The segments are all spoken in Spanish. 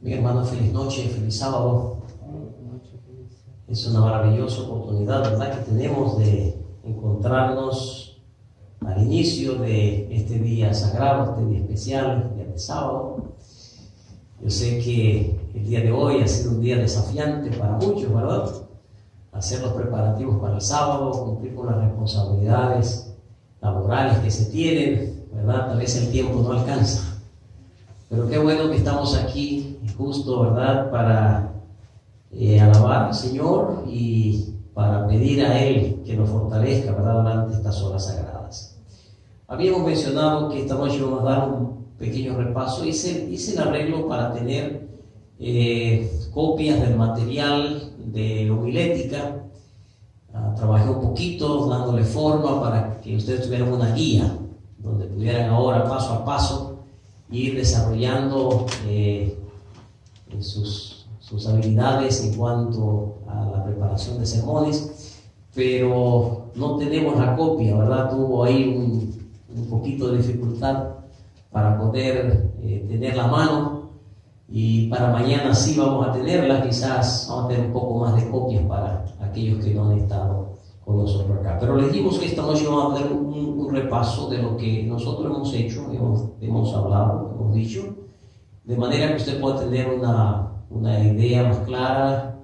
Mi hermano, feliz noche, feliz sábado. Es una maravillosa oportunidad, ¿verdad?, que tenemos de encontrarnos al inicio de este día sagrado, este día especial, este día de sábado. Yo sé que el día de hoy ha sido un día desafiante para muchos, ¿verdad? Hacer los preparativos para el sábado, cumplir con las responsabilidades laborales que se tienen, ¿verdad? Tal vez el tiempo no alcanza. Pero qué bueno que estamos aquí justo, ¿verdad?, para alabar al Señor y para pedir a Él que nos fortalezca, ¿verdad?, durante estas horas sagradas. Habíamos mencionado que esta noche vamos a dar un pequeño repaso. Hice el arreglo para tener copias del material de homilética. Trabajé un poquito dándole forma para que ustedes tuvieran una guía donde pudieran ahora paso a paso ir desarrollando sus habilidades en cuanto a la preparación de sermones, pero no tenemos la copia, ¿verdad? Tuvo ahí un poquito de dificultad para poder tener la mano, y para mañana sí vamos a tenerla. Quizás vamos a tener un poco más de copias para aquellos que no han estado con nosotros acá. Pero les digo que esta noche vamos a hacer un repaso de lo que nosotros hemos hecho, hemos hablado, hemos dicho, de manera que usted pueda tener una idea más clara,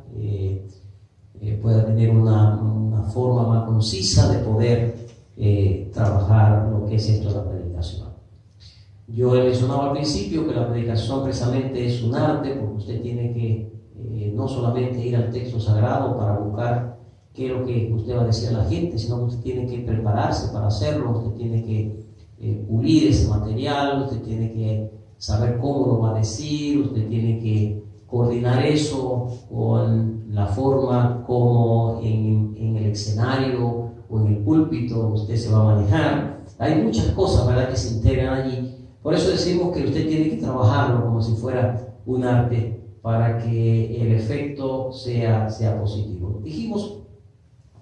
pueda tener una forma más concisa de poder trabajar lo que es esto de la predicación. Yo he mencionado al principio que la predicación precisamente es un arte, porque usted tiene que no solamente ir al texto sagrado para buscar qué es lo que usted va a decir a la gente, sino que usted tiene que prepararse para hacerlo, usted tiene que pulir ese material, usted tiene que saber cómo lo va a decir, usted tiene que coordinar eso con la forma como en el escenario o en el púlpito usted se va a manejar. Hay muchas cosas, ¿verdad?, que se integran allí. Por eso decimos que usted tiene que trabajarlo como si fuera un arte para que el efecto sea positivo. Dijimos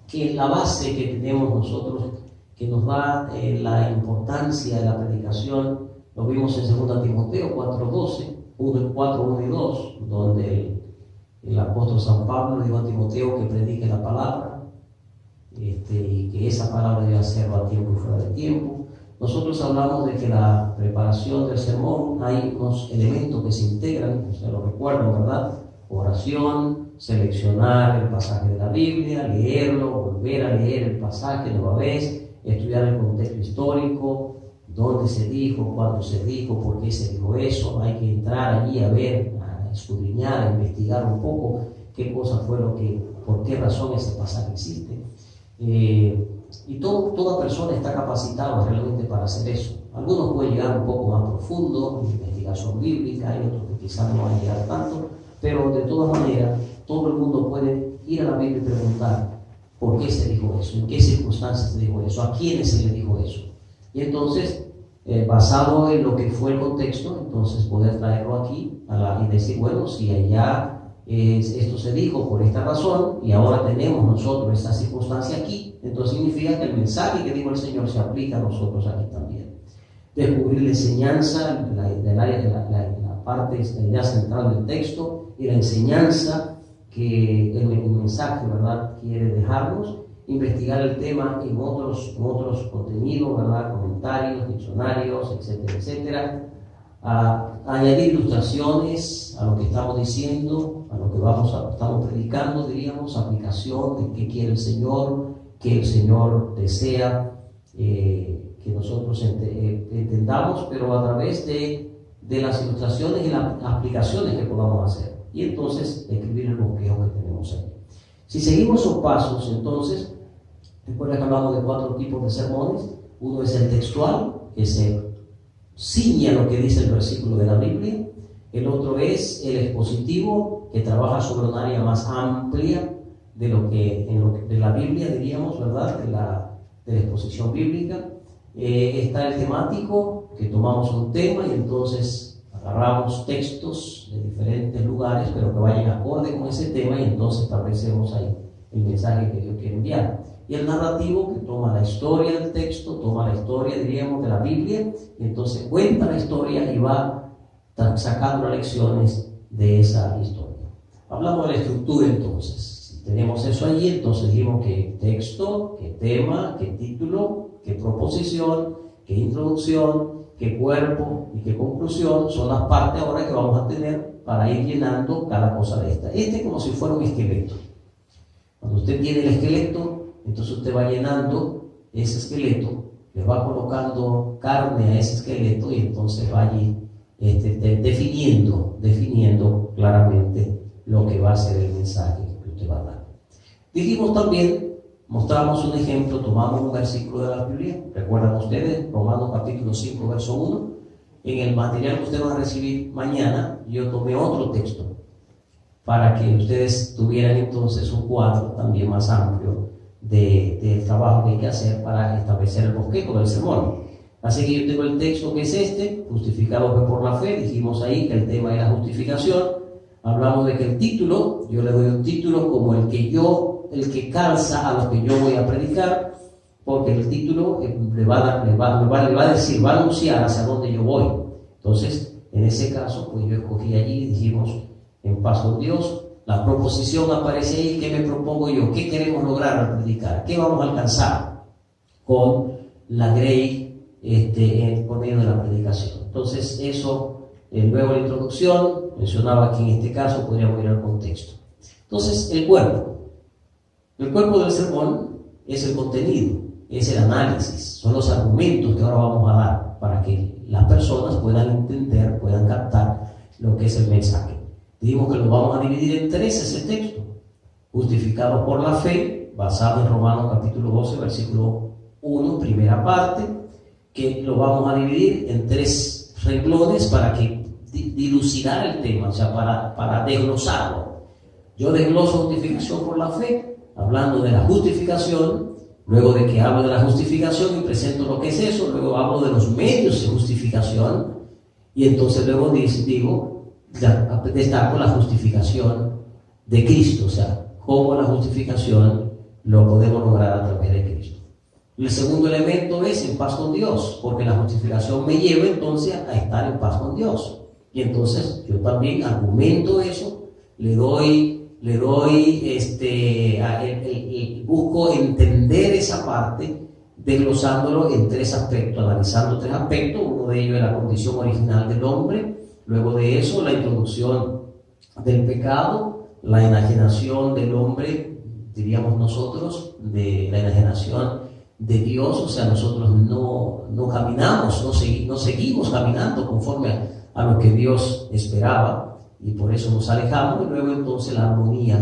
que la base que tenemos nosotros, que nos da la importancia de la predicación, lo vimos en 2 Timoteo 4:12, 4:1 y 2, donde el apóstol San Pablo le dijo a Timoteo que predique la palabra, y que esa palabra debe hacerlo a tiempo y fuera de tiempo. Nosotros hablamos de que la preparación del sermón, hay unos elementos que se integran, ustedes lo recuerdan, ¿verdad? Oración, seleccionar el pasaje de la Biblia, leerlo, volver a leer el pasaje nueva vez, estudiar el contexto histórico, dónde se dijo, cuándo se dijo, por qué se dijo eso. Hay que entrar allí a ver, a escudriñar, a investigar un poco qué cosa fue por qué razón ese pasaje existe. Y toda persona está capacitada realmente para hacer eso. Algunos pueden llegar un poco más profundo en investigación bíblica, hay otros que quizás no van a llegar tanto, pero de todas maneras todo el mundo puede ir a la Biblia y preguntar por qué se dijo eso, en qué circunstancias se dijo eso, a quiénes se le dijo eso. Y entonces, basado en lo que fue el contexto, entonces poder traerlo aquí y decir, bueno, si allá esto se dijo por esta razón y ahora tenemos nosotros esta circunstancia aquí, entonces significa que el mensaje que dijo el Señor se aplica a nosotros aquí también. Descubrir la enseñanza, la parte, la idea central del texto y la enseñanza que el mensaje, ¿verdad?, quiere dejarnos. Investigar el tema en otros contenidos, ¿verdad?, comentarios, diccionarios, etcétera, etcétera. Añadir ilustraciones a lo que estamos diciendo, a lo que estamos predicando, diríamos, aplicación de qué quiere el Señor, qué el Señor desea que nosotros entendamos, pero a través de las ilustraciones y las aplicaciones que podamos hacer. Y entonces escribir el bosquejo que tenemos ahí. Si seguimos esos pasos, entonces, recuerda que hablamos de 4 tipos de sermones. Uno es el textual, que se ciñe a lo que dice el versículo de la Biblia. El otro es el expositivo, que trabaja sobre un área más amplia de la Biblia, diríamos, ¿verdad?, de la exposición bíblica. Está el temático, que tomamos un tema y entonces agarramos textos de diferentes lugares, pero que vayan acorde con ese tema, y entonces establecemos ahí el mensaje que Dios quiere enviar. Y el narrativo, que toma la historia del texto, toma la historia, diríamos, de la Biblia, y entonces cuenta la historia y va sacando lecciones de esa historia. Hablamos de la estructura entonces. Si tenemos eso allí, entonces dijimos que texto, que tema, que título, que proposición, que introducción, que cuerpo y que conclusión son las partes ahora que vamos a tener para ir llenando cada cosa de esta. Este es como si fuera un esqueleto. Cuando usted tiene el esqueleto, entonces usted va llenando ese esqueleto, le va colocando carne a ese esqueleto y entonces va allí definiendo claramente lo que va a ser el mensaje que usted va a dar. Dijimos también, mostramos un ejemplo, tomamos un versículo de la Biblia, recuerdan ustedes, Romanos capítulo 5, verso 1, en el material que ustedes van a recibir mañana, yo tomé otro texto, para que ustedes tuvieran entonces un cuadro también más amplio del trabajo que hay que hacer para establecer el bosquejo del sermón. Así que yo tengo el texto que es este, justificados por la fe, dijimos ahí que el tema era justificación, hablamos de que el título, yo le doy un título como el que calza a lo que yo voy a predicar, porque el título le va a decir, va a anunciar hacia dónde yo voy. Entonces, en ese caso, pues yo escogí allí, dijimos, en paz con Dios, la proposición aparece ahí, ¿qué me propongo yo? ¿Qué queremos lograr al predicar? ¿Qué vamos a alcanzar con la Grey por medio de la predicación? Entonces, eso, luego la introducción, mencionaba que en este caso podríamos ir al contexto. Entonces, el cuerpo del sermón es el contenido, es el análisis, son los argumentos que ahora vamos a dar para que las personas puedan entender, puedan captar lo que es el mensaje. Dijimos que lo vamos a dividir en tres, ese texto, justificados por la fe, basado en Romanos capítulo 12, versículo 1, primera parte, que lo vamos a dividir en tres renglones para que dilucidar el tema, o sea, para desglosarlo. Yo desgloso justificación por la fe, hablando de la justificación, luego de que hablo de la justificación y presento lo que es eso, luego hablo de los medios de justificación, y entonces luego destaco la justificación de Cristo, o sea, cómo la justificación lo podemos lograr a través de Cristo. El segundo elemento es en paz con Dios, porque la justificación me lleva entonces a estar en paz con Dios. Y entonces yo también argumento eso, busco entender esa parte, desglosándolo en tres aspectos, analizando tres aspectos. Uno de ellos es la condición original del hombre, luego de eso la introducción del pecado, la enajenación del hombre, diríamos nosotros, de la enajenación de Dios, o sea, nosotros no caminamos, no seguimos caminando conforme a lo que Dios esperaba, y por eso nos alejamos. Y luego entonces la armonía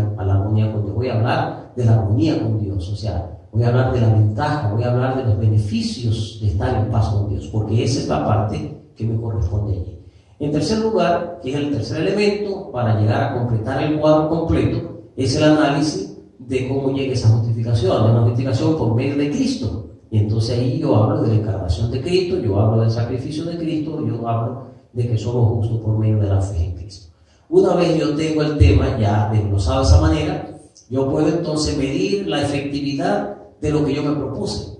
con Dios. Voy a hablar de la armonía con Dios, o sea, voy a hablar de la ventaja, voy a hablar de los beneficios de estar en paz con Dios, porque esa es la parte que me corresponde allí. En tercer lugar, que es el tercer elemento para llegar a completar el cuadro completo, es el análisis de cómo llega esa justificación, de una justificación por medio de Cristo. Y entonces ahí yo hablo de la encarnación de Cristo, yo hablo del sacrificio de Cristo, yo hablo de que somos justos por medio de la fe en Cristo. Una vez yo tengo el tema ya desglosado de esa manera, yo puedo entonces medir la efectividad de lo que yo me propuse.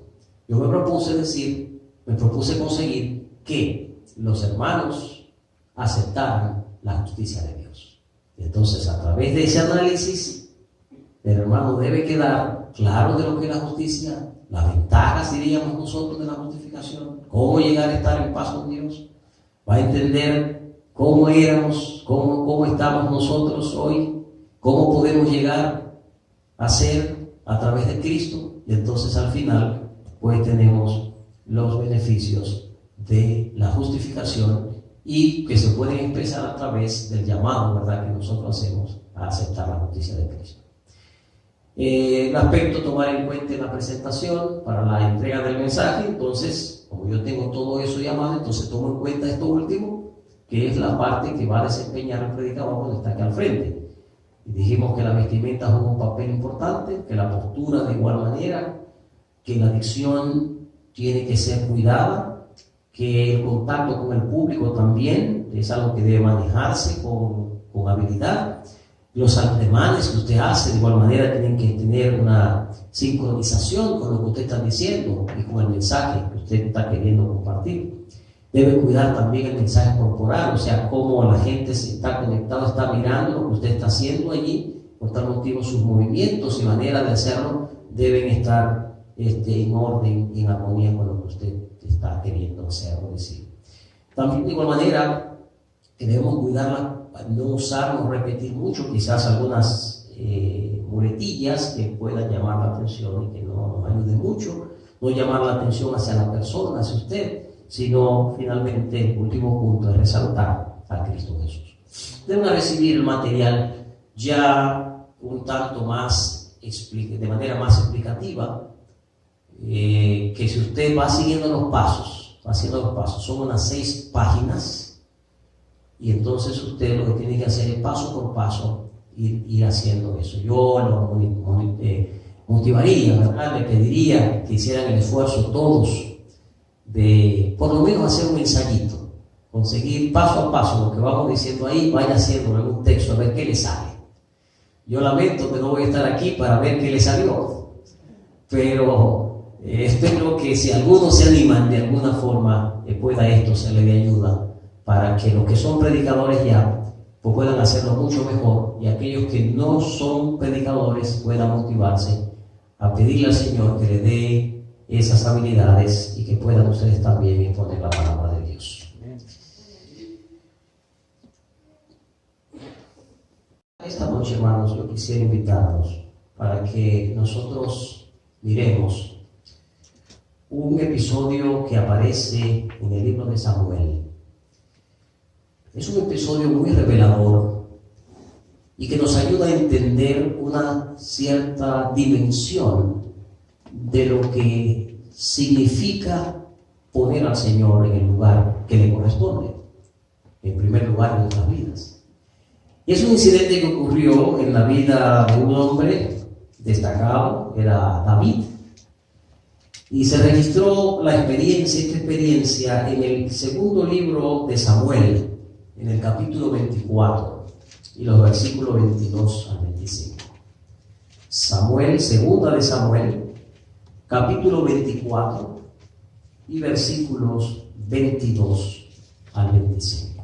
Yo me propuse conseguir que los hermanos aceptaran la justicia de Dios. Entonces, a través de ese análisis, el hermano debe quedar claro de lo que es la justicia, las ventajas, diríamos nosotros, de la justificación, cómo llegar a estar en paz con Dios. Va a entender cómo éramos, cómo estamos nosotros hoy, cómo podemos llegar a ser a través de Cristo, y entonces al final pues tenemos los beneficios de la justificación y que se pueden expresar a través del llamado, ¿verdad?, que nosotros hacemos a aceptar la justicia de Cristo. El aspecto tomar en cuenta en la presentación para la entrega del mensaje. Entonces, como yo tengo todo eso llamado, entonces tomo en cuenta esto último, que es la parte que va a desempeñar el predicador cuando está aquí al frente. Y dijimos que la vestimenta juega un papel importante, que la postura de igual manera, que la dicción tiene que ser cuidada, que el contacto con el público también es algo que debe manejarse con habilidad. Los ademanes que usted hace, de igual manera, tienen que tener una sincronización con lo que usted está diciendo y con el mensaje que usted está queriendo compartir. Debe cuidar también el mensaje corporal, o sea, cómo la gente se está conectada, está mirando lo que usted está haciendo allí. Por tal motivo, sus movimientos y manera de hacerlo deben estar en orden, en armonía con lo que usted está queriendo hacer o decir. También, de igual manera, que debemos cuidarla, no usar o repetir mucho, quizás algunas muletillas que puedan llamar la atención y que no nos ayuden mucho, no llamar la atención hacia la persona, hacia usted, sino finalmente el último punto es resaltar a Cristo Jesús. Deben recibir el material ya un tanto más, de manera más explicativa, que si usted va siguiendo los pasos, son unas 6 páginas, y entonces usted lo que tiene que hacer es paso por paso ir haciendo eso. Yo lo motivaría, ¿verdad? Le pediría que hicieran el esfuerzo todos de por lo menos hacer un ensayito, conseguir paso a paso lo que vamos diciendo ahí, vaya haciendo en un texto a ver qué le sale. Yo lamento que no voy a estar aquí para ver qué le salió, pero espero que si algunos se animan de alguna forma, pueda esto serle de ayuda para que los que son predicadores ya pues puedan hacerlo mucho mejor, y aquellos que no son predicadores puedan motivarse a pedirle al Señor que le dé esas habilidades y que puedan ustedes también imponer la palabra de Dios. Esta noche, hermanos, yo quisiera invitarlos para que nosotros miremos un episodio que aparece en el libro de Samuel. Es un episodio muy revelador y que nos ayuda a entender una cierta dimensión de lo que significa poner al Señor en el lugar que le corresponde, en primer lugar en nuestras vidas. Y es un incidente que ocurrió en la vida de un hombre destacado, era David, y se registró esta experiencia en el segundo libro de Samuel, en el capítulo 24 y los versículos 22 al 25. Segunda de Samuel, capítulo 24 y versículos 22 al 25.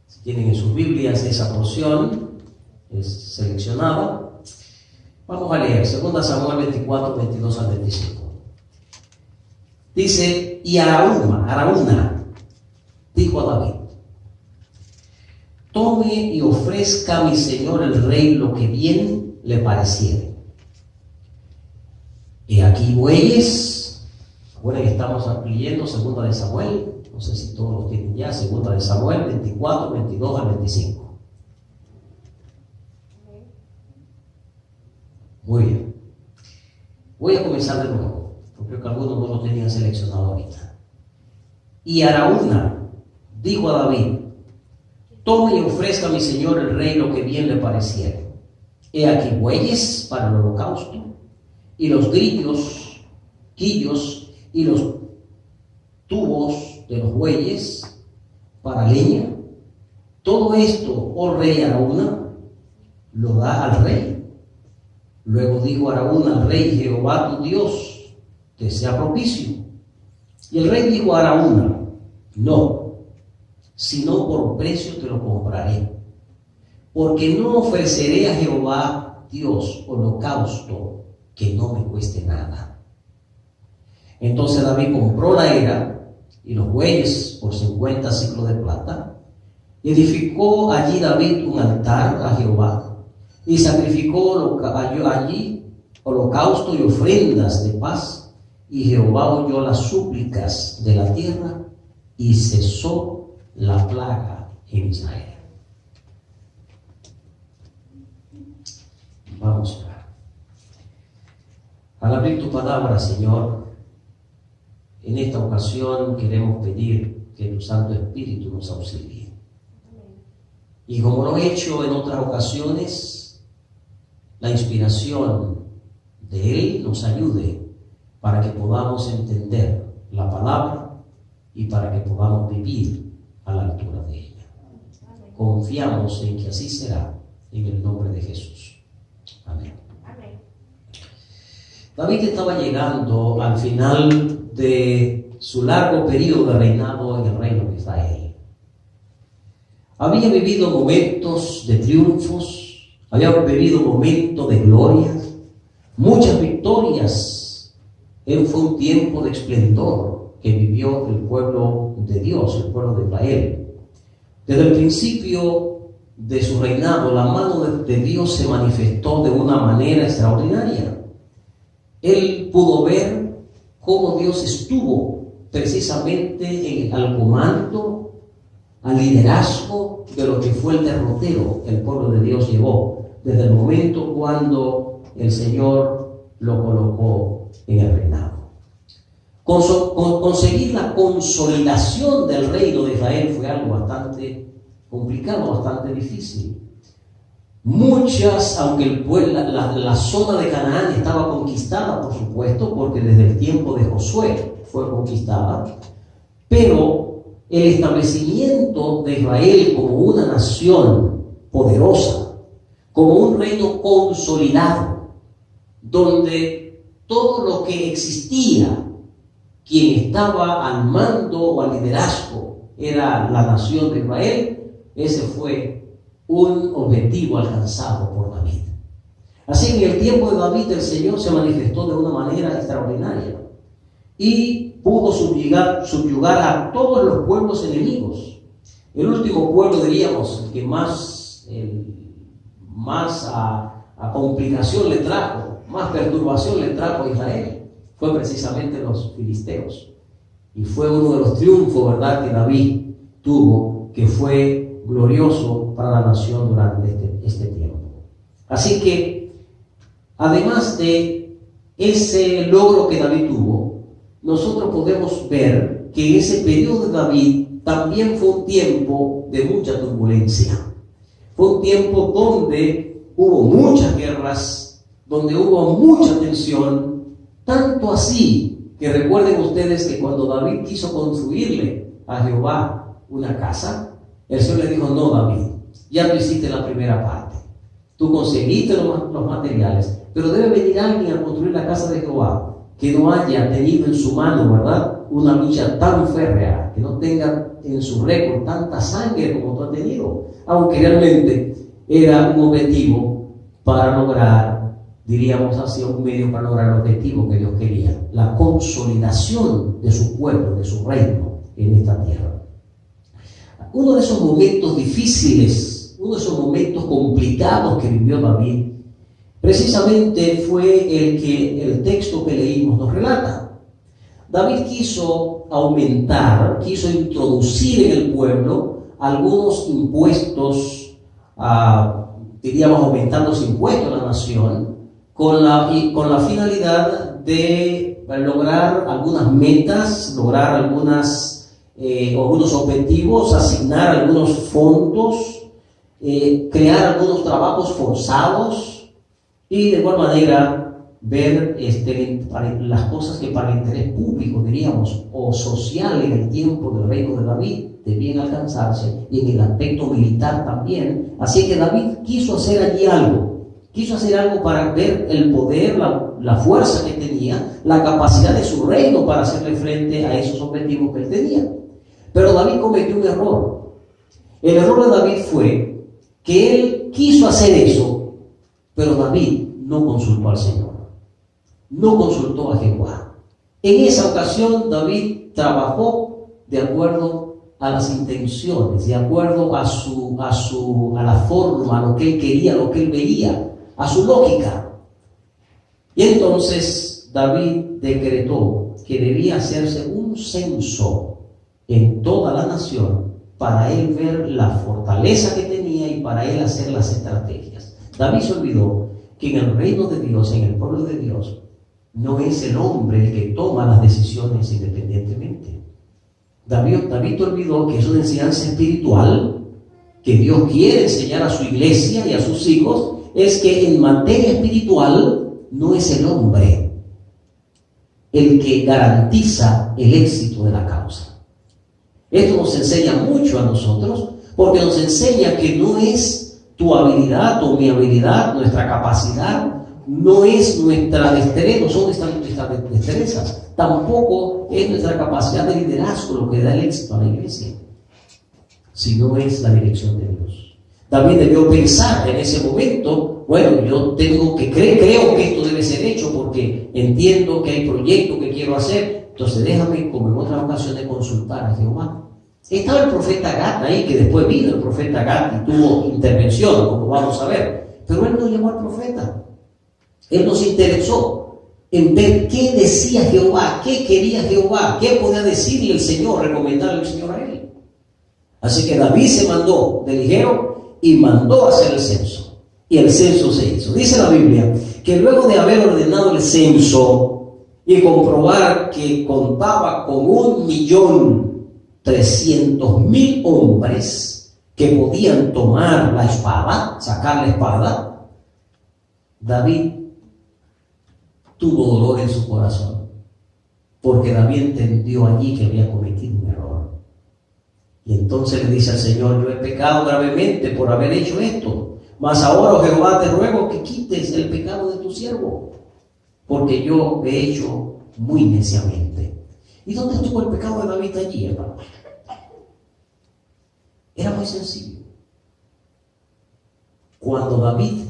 Si tienen en sus Biblias esa porción, es seleccionada. Vamos a leer 2 Samuel 24, 22 al 25. Dice: y Araúna dijo a David: tome y ofrezca a mi señor el rey lo que bien le pareciere. He aquí bueyes. Ahora que estamos leyendo 2 de Samuel, no sé si todos lo tienen ya, 2 de Samuel 24, 22 al 25. Muy bien. Voy a comenzar de nuevo, porque creo que algunos no lo tenían seleccionado ahorita. Y Araúna dijo a David: tome y ofrezca a mi señor el rey lo que bien le pareciere. He aquí bueyes para el holocausto, y los quillos y los tubos de los bueyes para leña. Todo esto, oh rey Araúna, lo da al rey. Luego dijo Araúna al rey: Jehová tu Dios te sea propicio. Y el rey dijo a Araúna: no, sino por precio te lo compraré, porque no ofreceré a Jehová Dios holocausto que no me cueste nada. Entonces David compró la era y los bueyes por 50 siclos de plata, y edificó allí David un altar a Jehová, y sacrificó allí holocausto y ofrendas de paz, y Jehová oyó las súplicas de la tierra, y cesó la plaga en Israel. Vamos a orar. Al abrir tu palabra, Señor, en esta ocasión queremos pedir que tu Santo Espíritu nos auxilie. Y como lo he hecho en otras ocasiones, la inspiración de Él nos ayude para que podamos entender la palabra y para que podamos vivir a la altura de ella. Confiamos en que así será, en el nombre de Jesús. Amén. David estaba llegando al final de su largo periodo de reinado en el reino de Israel. Había vivido momentos de triunfos, había vivido momentos de gloria, muchas victorias. Él fue un tiempo de esplendor que vivió el pueblo de Dios, el pueblo de Israel. Desde el principio de su reinado, la mano de Dios se manifestó de una manera extraordinaria. Él pudo ver cómo Dios estuvo precisamente al comando, al liderazgo de lo que fue el derrotero que el pueblo de Dios llevó desde el momento cuando el Señor lo colocó en el reinado. Conseguir la consolidación del reino de Israel fue algo bastante complicado, bastante difícil. Aunque la zona de Canaán estaba conquistada, por supuesto, porque desde el tiempo de Josué fue conquistada, pero el establecimiento de Israel como una nación poderosa, como un reino consolidado, donde todo lo que existía, quien estaba al mando o al liderazgo, era la nación de Israel, ese fue un objetivo alcanzado por David. Así que en el tiempo de David el Señor se manifestó de una manera extraordinaria y pudo subyugar a todos los pueblos enemigos. El último pueblo, diríamos, que más a complicación le trajo, más perturbación le trajo a Israel, fue precisamente los filisteos. Y fue uno de los triunfos, ¿verdad?, que David tuvo, que fue glorioso para la nación durante este tiempo. Así que, además de ese logro que David tuvo, nosotros podemos ver que ese periodo de David también fue un tiempo de mucha turbulencia. Fue un tiempo donde hubo muchas guerras, donde hubo mucha tensión, tanto así que recuerden ustedes que cuando David quiso construirle a Jehová una casa, el Señor le dijo: no, David, ya tú hiciste la primera parte, tú conseguiste los materiales, pero debe venir alguien a construir la casa de Jehová que no haya tenido en su mano, ¿verdad?, una lucha tan férrea, que no tenga en su récord tanta sangre como tú has tenido, aunque realmente era un objetivo para lograr, diríamos así, un medio para lograr el objetivo que Dios quería, la consolidación de su pueblo, de su reino en esta tierra. Uno de esos momentos difíciles, uno de esos momentos complicados que vivió David, precisamente fue el que el texto que leímos nos relata. David quiso introducir en el pueblo algunos impuestos, diríamos aumentar los impuestos a la nación, con la finalidad de lograr algunas metas, lograr algunos objetivos, asignar algunos fondos, crear algunos trabajos forzados y de igual manera ver las cosas que para el interés público, diríamos, o social en el tiempo del reino de David debían alcanzarse, y en el aspecto militar también. Así que David quiso hacer allí algo para ver el poder, la fuerza que tenía, la capacidad de su reino para hacerle frente a esos objetivos que él tenía. Pero David cometió un error. El error de David fue que él quiso hacer eso, pero David no consultó al Señor, no consultó a Jehová. En esa ocasión David trabajó de acuerdo a las intenciones, de acuerdo a la forma, a lo que él quería, a lo que él veía, a su lógica. Y entonces David decretó que debía hacerse un censo en toda la nación para él ver la fortaleza que tenía y para él hacer las estrategias. David se olvidó que en el reino de Dios, en el pueblo de Dios, no es el hombre el que toma las decisiones independientemente. David olvidó que es una enseñanza espiritual que Dios quiere enseñar a su iglesia y a sus hijos, es que en materia espiritual no es el hombre el que garantiza el éxito de la causa. Esto nos enseña mucho a nosotros, porque nos enseña que no es tu habilidad o mi habilidad, nuestra capacidad, no es nuestra destreza, no son nuestras destrezas, tampoco es nuestra capacidad de liderazgo lo que da el éxito a la iglesia, sino es la dirección de Dios. David debió pensar en ese momento, bueno, yo tengo que creo que esto debe ser hecho porque entiendo que hay proyectos que quiero hacer, entonces déjame, como en otras ocasiones, consultar a Jehová. Estaba el profeta Gad ahí, que después vino el profeta Gad y tuvo intervención, como vamos a ver, pero él no llamó al profeta. Él nos interesó en ver qué decía Jehová, qué quería Jehová, qué podía decirle el Señor, recomendarle el Señor a él. Así que David se mandó de ligero y mandó a hacer el censo. Y el censo se hizo. Dice la Biblia que luego de haber ordenado el censo y comprobar que contaba con 1.300.000 hombres que podían tomar la espada, sacar la espada, David tuvo dolor en su corazón, porque David entendió allí que había cometido un error. Y entonces le dice al Señor: yo he pecado gravemente por haber hecho esto, mas ahora, oh Jehová, te ruego que quites el pecado de tu siervo, porque yo he hecho muy neciamente. ¿Y dónde estuvo el pecado de David allí, hermano? Era muy sencillo. Cuando David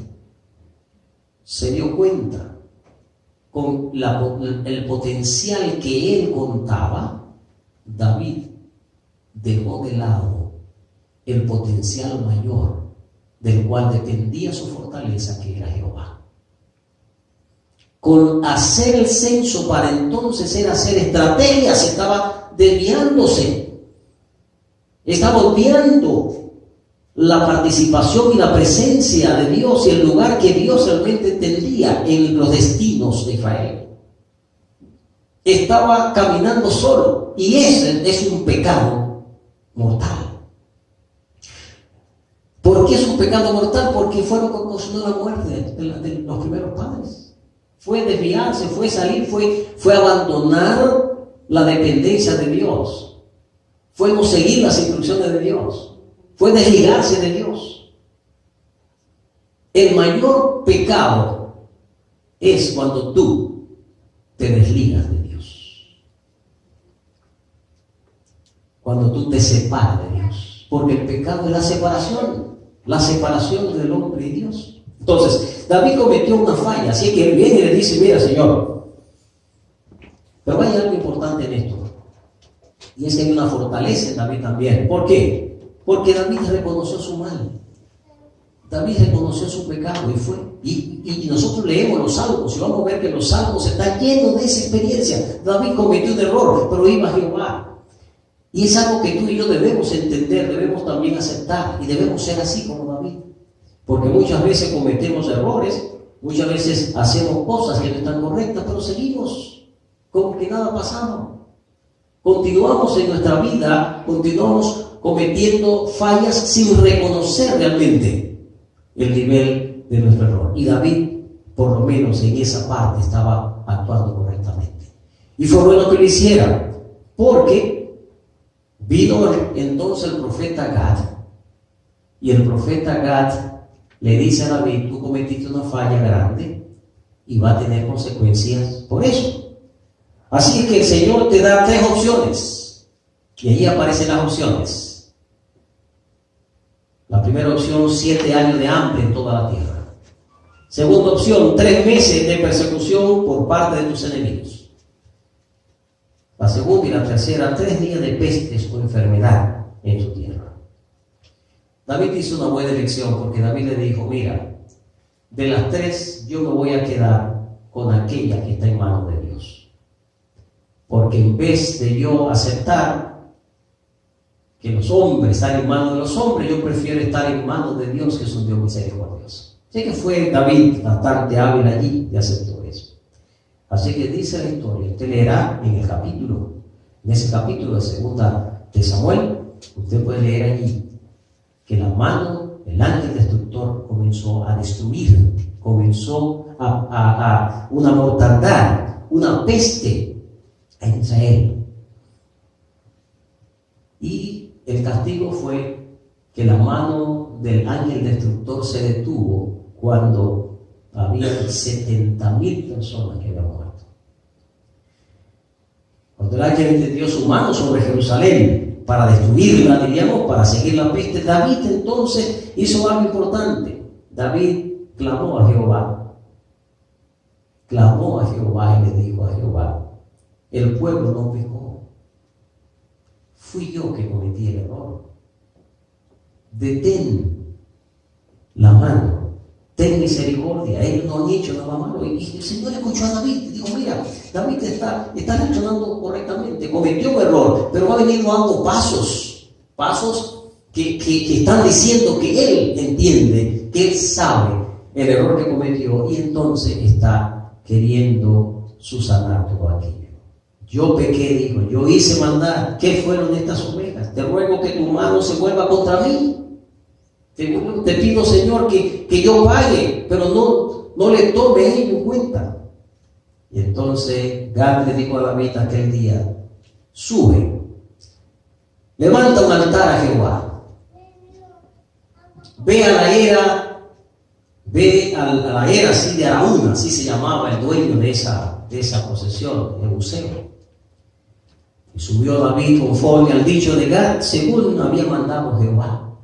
se dio cuenta con el potencial que él contaba, David dejó de lado el potencial mayor del cual dependía su fortaleza, que era Jehová. Con hacer el censo para entonces era hacer estrategias, estaba desviándose, estaba obviando la participación y la presencia de Dios y el lugar que Dios realmente tendría en los destinos de Israel. Estaba caminando solo, y ese es un pecado mortal. ¿Por qué es un pecado mortal? Porque fue lo que ocasionó la muerte de los primeros padres. Fue desviarse, fue salir, fue abandonar la dependencia de Dios, fue no seguir las instrucciones de Dios, fue desligarse de Dios. El mayor pecado es cuando tú te desligas de Dios, cuando tú te separas de Dios, porque el pecado es la separación del hombre y Dios. Entonces, David cometió una falla, así que él viene y le dice: mira, Señor, pero hay algo importante en esto, y es que hay una fortaleza en David también. ¿Por qué? Porque David reconoció su mal, David reconoció su pecado y nosotros leemos los salmos y vamos a ver que los salmos están llenos de esa experiencia. David cometió un error, pero iba a Jehová, y es algo que tú y yo debemos entender, debemos también aceptar, y debemos ser así como David, porque muchas veces cometemos errores, muchas veces hacemos cosas que no están correctas, pero seguimos como que nada ha pasado. Continuamos en nuestra vida, continuamos cometiendo fallas sin reconocer realmente el nivel de nuestro error. Y David, por lo menos en esa parte, estaba actuando correctamente. Y fue bueno que lo hiciera, porque vino entonces el profeta Gad, y el profeta Gad le dice a David: tú cometiste una falla grande y va a tener consecuencias por eso. Así que el Señor te da 3 opciones, y allí aparecen las opciones. La primera opción: 7 años de hambre en toda la tierra. Segunda opción: 3 meses de persecución por parte de tus enemigos. La segunda y la tercera: 3 días de pestes o enfermedad en tu tierra. David hizo una buena elección, porque David le dijo: mira, de las 3 yo me voy a quedar con aquella que está en manos de Dios. Porque en vez de yo aceptar que los hombres están en manos de los hombres, yo prefiero estar en manos de Dios, que es un Dios misericordioso. Así que fue David bastante hábil allí y aceptó eso. Así que dice la historia, usted leerá en ese capítulo de 2 de Samuel, usted puede leer allí que la mano del ángel destructor comenzó a destruir, comenzó a una mortandad, una peste en Israel. Y el castigo fue que la mano del ángel destructor se detuvo cuando había 70,000 personas que habían muerto. Cuando el ángel extendió su mano sobre Jerusalén para destruirla, diríamos, para seguir la peste, David entonces hizo algo importante. David clamó a Jehová. Clamó a Jehová y le dijo a Jehová: el pueblo no pecó. Fui yo que cometí el error. Detén la mano. Ten misericordia. Ellos no han hecho nada malo. Y el Señor escuchó a David y dijo: mira, David está reaccionando correctamente. Cometió un error, pero ha venido dando pasos que están diciendo que él entiende, que él sabe el error que cometió, y entonces está queriendo subsanar todo aquello. Yo pequé, dijo, yo hice maldad. ¿Qué fueron estas ovejas? Te ruego que tu mano se vuelva contra mí. Te pido, Señor, que yo pague, pero no le tome ello en cuenta. Y entonces Gad le dijo a David aquel día: sube, levanta un altar a Jehová, ve a la era así de Araúna, así se llamaba el dueño de esa posesión, Jebuseo. Y subió David conforme al dicho de Gad, según había mandado Jehová,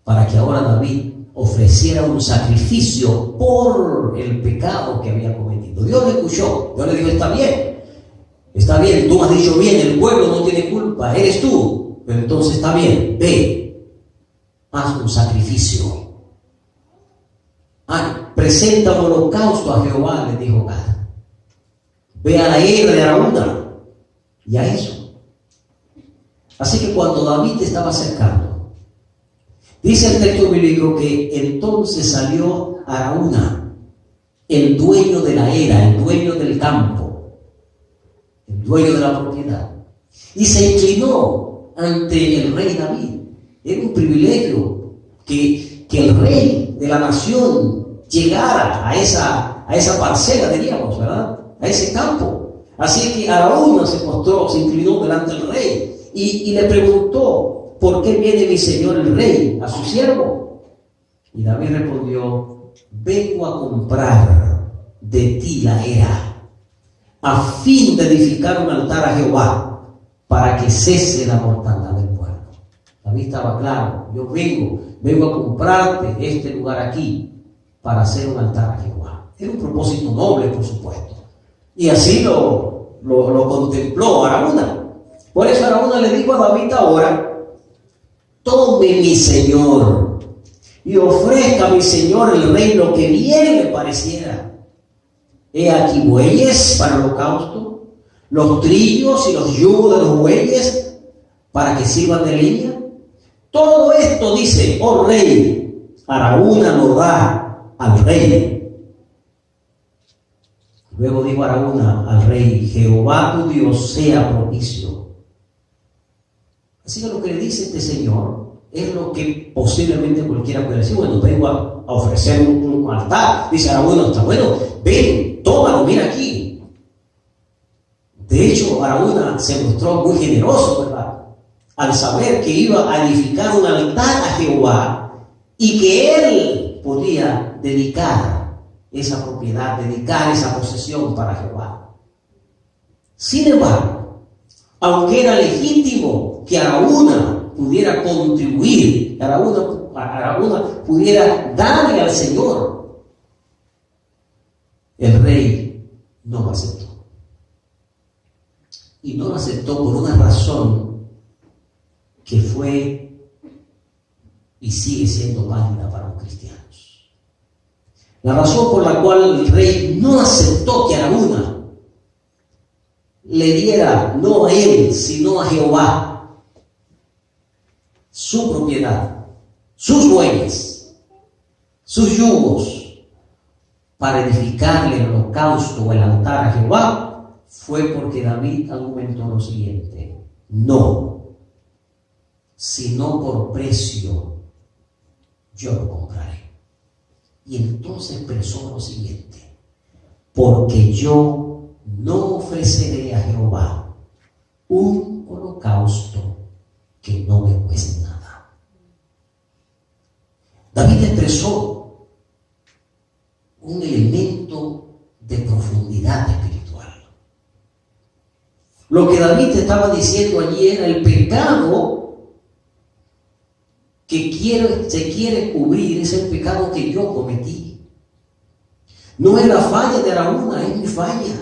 para que ahora David ofreciera un sacrificio por el pecado que había cometido. Dios le escuchó. Dios le dijo: está bien, tú has dicho bien, el pueblo no tiene culpa, eres tú, pero entonces está bien, ve, haz un sacrificio. Presenta un holocausto a Jehová, le dijo Gad. Ve a la era de Araúna y a eso. Así que cuando David estaba acercando, dice el texto bíblico que entonces salió Araúna, el dueño de la era, el dueño del campo, el dueño de la propiedad, y se inclinó ante el rey David. Era un privilegio que el rey de la nación llegara a esa parcela, diríamos, ¿verdad? A ese campo. Así que Araúna se postró, se inclinó delante del rey y le preguntó: ¿por qué viene mi señor el rey a su siervo? Y David respondió: vengo a comprar de ti la era, a fin de edificar un altar a Jehová, para que cese la mortandad del pueblo. David estaba claro: yo vengo a comprarte este lugar aquí para hacer un altar a Jehová. Era un propósito noble, por supuesto. Y así lo contempló Araúna. Por eso Araúna le dijo a David ahora: tome mi señor y ofrezca a mi señor el rey lo que bien le pareciera. He aquí bueyes para el holocausto, los trillos y los yugos de los bueyes para que sirvan de leña. Todo esto, dice, oh rey, Araúna lo da al rey. Luego dijo Araúna al rey: Jehová tu Dios sea propicio. Así que lo que le dice este señor es lo que posiblemente cualquiera puede decir: bueno, vengo a ofrecer un altar. Dice Araúna: está bueno, ven, tómalo, mira aquí. De hecho, Araúna se mostró muy generoso, ¿verdad?, al saber que iba a edificar un altar a Jehová y que él podía dedicar esa propiedad, dedicar esa posesión para Jehová. Sin embargo, aunque era legítimo que Araúna pudiera contribuir, Araúna pudiera darle al Señor, el rey no lo aceptó. Y no lo aceptó por una razón que fue y sigue siendo válida para los cristianos. La razón por la cual el rey no aceptó que Araúna le diera, no a él, sino a Jehová, su propiedad, sus bueyes, sus yugos, para edificarle el holocausto o el altar a Jehová, fue porque David argumentó lo siguiente: no, sino por precio yo lo compraré. Y entonces expresó lo siguiente: porque yo no ofreceré a Jehová un holocausto que no me cueste nada. David expresó un elemento de profundidad espiritual. Lo que David estaba diciendo allí era el pecado que se quiere cubrir, es el pecado que yo cometí. No es la falla de Araúna, es mi falla.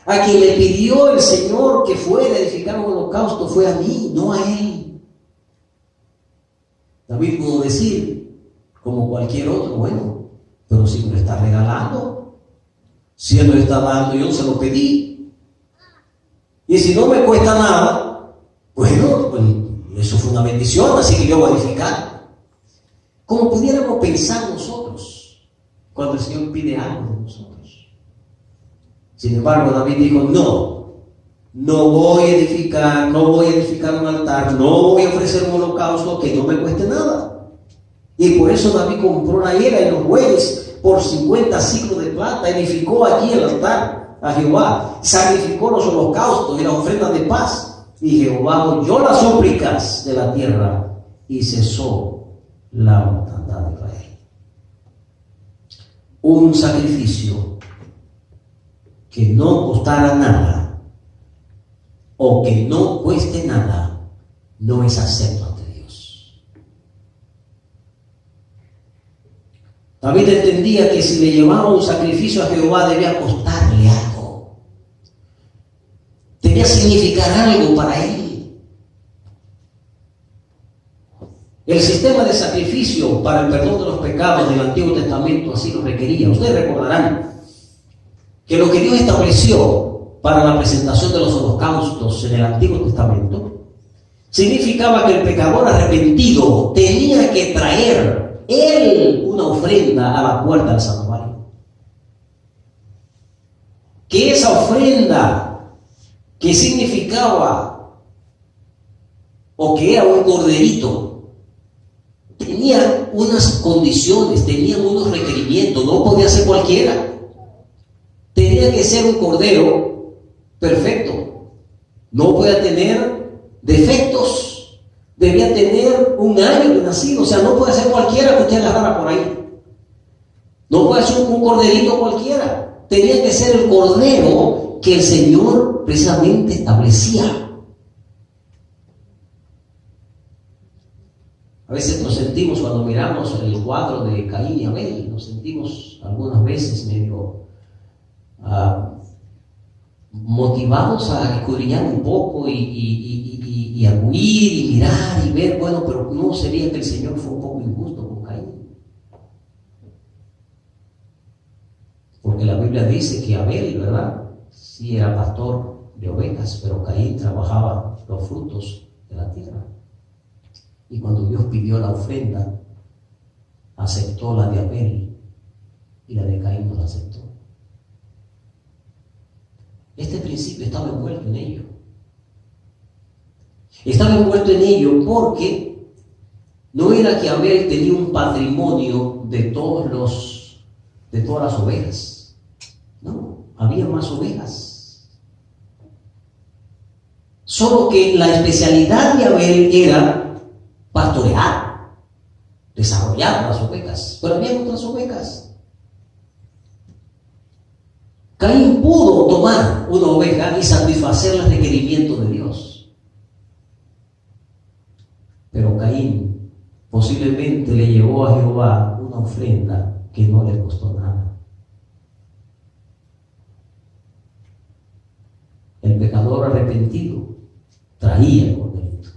A quien le pidió el Señor que fuera a edificar un holocausto fue a mí, no a él. David pudo decir, como cualquier otro, bueno, pero si me lo está regalando, si él me lo está dando, yo se lo pedí. Y si no me cuesta nada, bueno, pues eso fue una bendición, así que yo voy a edificar. Como pudiéramos pensar nosotros cuando el Señor pide algo de nosotros. Sin embargo, David dijo, no voy a edificar un altar, no voy a ofrecer un holocausto que no me cueste nada. Y por eso David compró la era y los bueyes por 50 siclos de plata, edificó allí el altar a Jehová, sacrificó los holocaustos y las ofrendas de paz. Y Jehová oyó las súplicas de la tierra y cesó la mortandad de Israel. Un sacrificio que no costara nada o que no cueste nada no es acepto ante Dios. David entendía que si le llevaba un sacrificio a Jehová debía costarle algo, debía significar algo para él. El sistema de sacrificio para el perdón de los pecados del Antiguo Testamento así lo requería. Ustedes recordarán que lo que Dios estableció para la presentación de los holocaustos en el Antiguo Testamento significaba que el pecador arrepentido tenía que traer él una ofrenda a la puerta del santuario. Que esa ofrenda que significaba o que era un corderito tenía unas condiciones, tenía unos requerimientos, no podía ser cualquiera. Tenía que ser un cordero perfecto, no podía tener defectos, debía tener un año de nacido, o sea, no puede ser cualquiera que usted agarrara por ahí, no puede ser un corderito cualquiera, tenía que ser el cordero que el Señor precisamente establecía. A veces nos sentimos, cuando miramos el cuadro de Caín y Abel, nos sentimos algunas veces medio motivados a escudriñar un poco y a huir y mirar y ver, bueno, pero ¿no sería que el Señor fue un poco injusto con Caín? Porque la Biblia dice que Abel, ¿verdad?, sí era pastor de ovejas, pero Caín trabajaba los frutos de la tierra. Y cuando Dios pidió la ofrenda, aceptó la de Abel y la de Caín no la aceptó. Este principio estaba envuelto en ello. Estaba envuelto en ello porque no era que Abel tenía un patrimonio de todas las ovejas. No, había más ovejas. Solo que la especialidad de Abel era pastorear, desarrollar las ovejas, pero había otras ovejas. Caín pudo tomar una oveja y satisfacer los requerimientos de Dios, pero Caín posiblemente le llevó a Jehová una ofrenda que no le costó nada. El pecador arrepentido traía el corderito,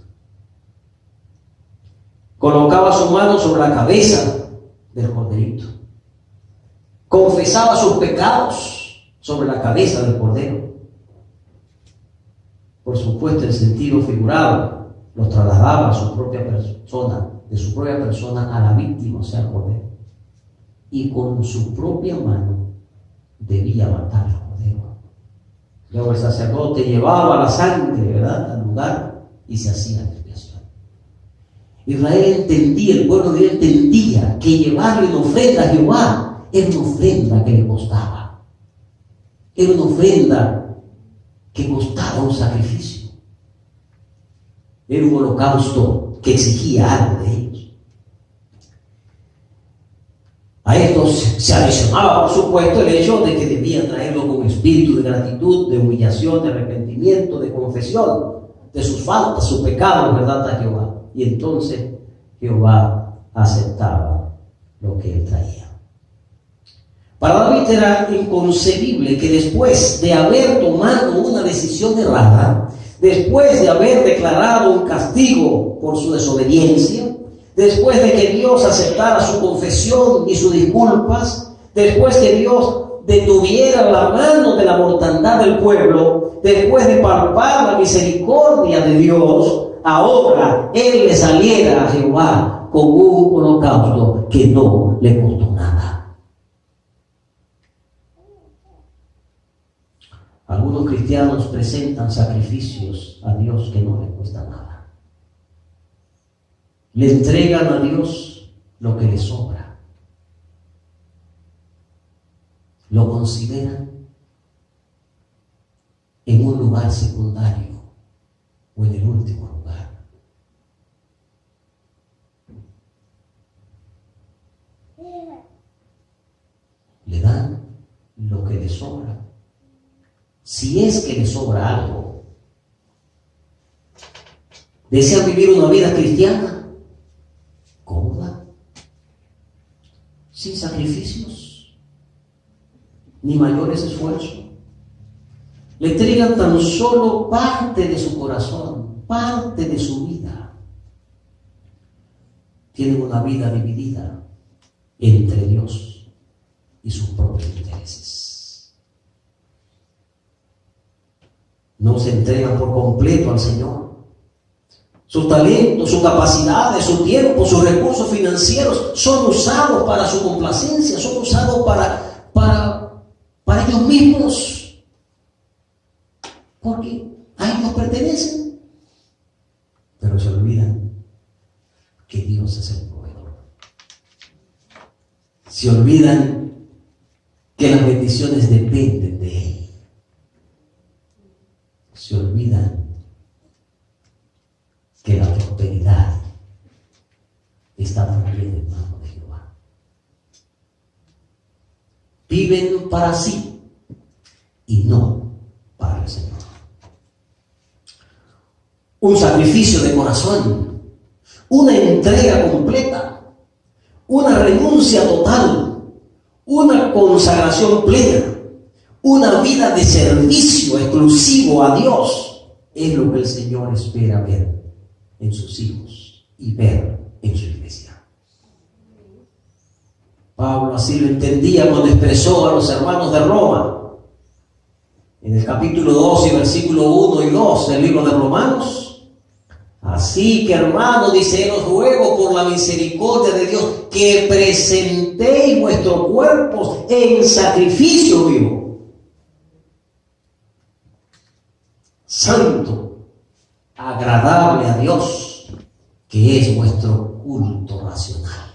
colocaba su mano sobre la cabeza del corderito, confesaba sus pecados sobre la cabeza del cordero. Por supuesto, el sentido figurado los trasladaba a su propia persona, de su propia persona a la víctima, o sea, al cordero. Y con su propia mano debía matar al cordero. Luego el sacerdote llevaba la sangre, ¿verdad?, al lugar y se hacía la expiación. Israel entendía, el pueblo de Dios entendía que llevarle una ofrenda a Jehová era una ofrenda que le costaba. Era una ofrenda que costaba un sacrificio. Era un holocausto que exigía algo de ellos. A esto se adicionaba, por supuesto, el hecho de que debían traerlo con espíritu de gratitud, de humillación, de arrepentimiento, de confesión de sus faltas, sus pecados, ¿verdad?, a Jehová. Y entonces Jehová aceptaba lo que él traía. Para David era inconcebible que después de haber tomado una decisión errada, después de haber declarado un castigo por su desobediencia, después de que Dios aceptara su confesión y sus disculpas, después que Dios detuviera la mano de la mortandad del pueblo, después de palpar la misericordia de Dios, ahora él le saliera a Jehová con un holocausto que no le costó nada. Algunos cristianos presentan sacrificios a Dios que no les cuesta nada. Le entregan a Dios lo que les sobra. Lo consideran en un lugar secundario o en el último lugar. Le dan lo que les sobra. Si es que les sobra algo. ¿Desean vivir una vida cristiana cómoda, sin sacrificios ni mayores esfuerzos? Le entregan tan solo parte de su corazón, parte de su vida. Tienen una vida dividida entre Dios y sus propios intereses. No se entregan por completo al Señor. Sus talentos, sus capacidades, su tiempo, sus recursos financieros son usados para su complacencia, son usados para ellos mismos, porque a ellos pertenecen. Pero se olvidan que Dios es el proveedor. Se olvidan que las bendiciones dependen de Él. Se olvidan que la prosperidad está también en manos de Jehová. Viven para sí y no para el Señor. Un sacrificio de corazón, una entrega completa, una renuncia total, una consagración plena, una vida de servicio exclusivo a Dios, es lo que el Señor espera ver en sus hijos y ver en su iglesia. Pablo así lo entendía cuando expresó a los hermanos de Roma en el capítulo 2 y versículo 1 y 2 del libro de Romanos. Así que, hermanos, dice, os ruego por la misericordia de Dios que presentéis vuestros cuerpos en sacrificio vivo, santo, agradable a Dios, que es vuestro culto racional.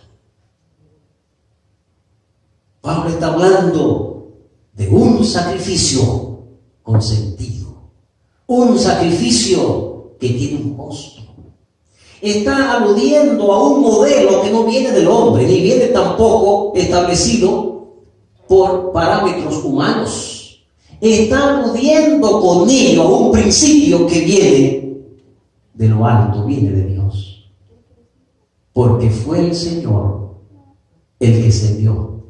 Pablo está hablando de un sacrificio con sentido, un sacrificio que tiene un costo. Está aludiendo a un modelo que no viene del hombre, ni viene tampoco establecido por parámetros humanos. Está aludiendo con ello a un principio que viene de lo alto, viene de Dios. Porque fue el Señor el que se dio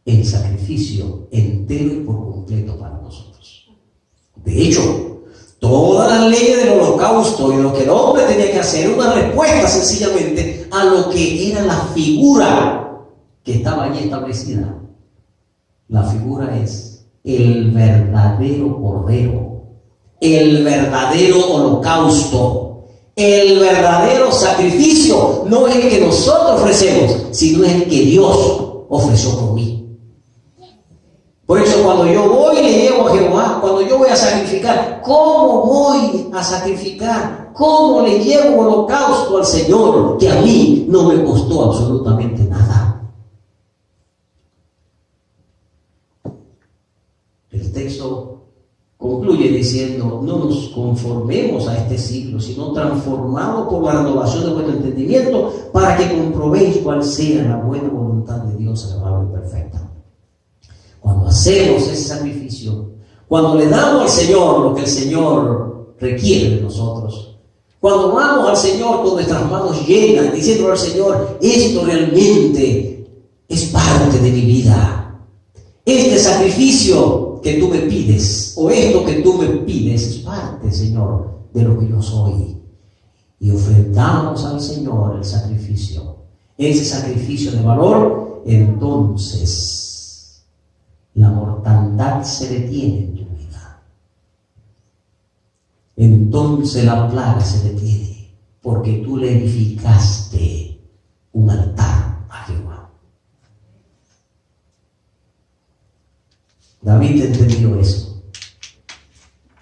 el sacrificio entero y por completo para nosotros. De hecho, todas las leyes del holocausto y lo que el hombre tenía que hacer, una respuesta sencillamente a lo que era la figura que estaba allí establecida. La figura es el verdadero cordero, el verdadero holocausto, el verdadero sacrificio. No es el que nosotros ofrecemos, sino es el que Dios ofreció por mí. Por eso cuando yo voy y le llevo a Jehová, cuando yo voy a sacrificar, ¿cómo voy a sacrificar? ¿Cómo le llevo holocausto al Señor que a mí no me costó absolutamente nada? El texto Concluye diciendo: no nos conformemos a este siglo, sino transformados por la renovación de vuestro entendimiento, para que comprobéis cuál sea la buena voluntad de Dios, agradable y perfecta. Cuando hacemos ese sacrificio, cuando le damos al Señor lo que el Señor requiere de nosotros, cuando vamos al Señor con nuestras manos llenas, diciendo al Señor: esto realmente es parte de mi vida, este sacrificio que tú me pides, o esto que tú me pides, es parte, Señor, de lo que yo soy. Y ofrendamos al Señor el sacrificio, ese sacrificio de valor. Entonces la mortandad se detiene en tu vida. Entonces la plaga se detiene, porque tú le edificaste un altar a Jehová. David entendió eso,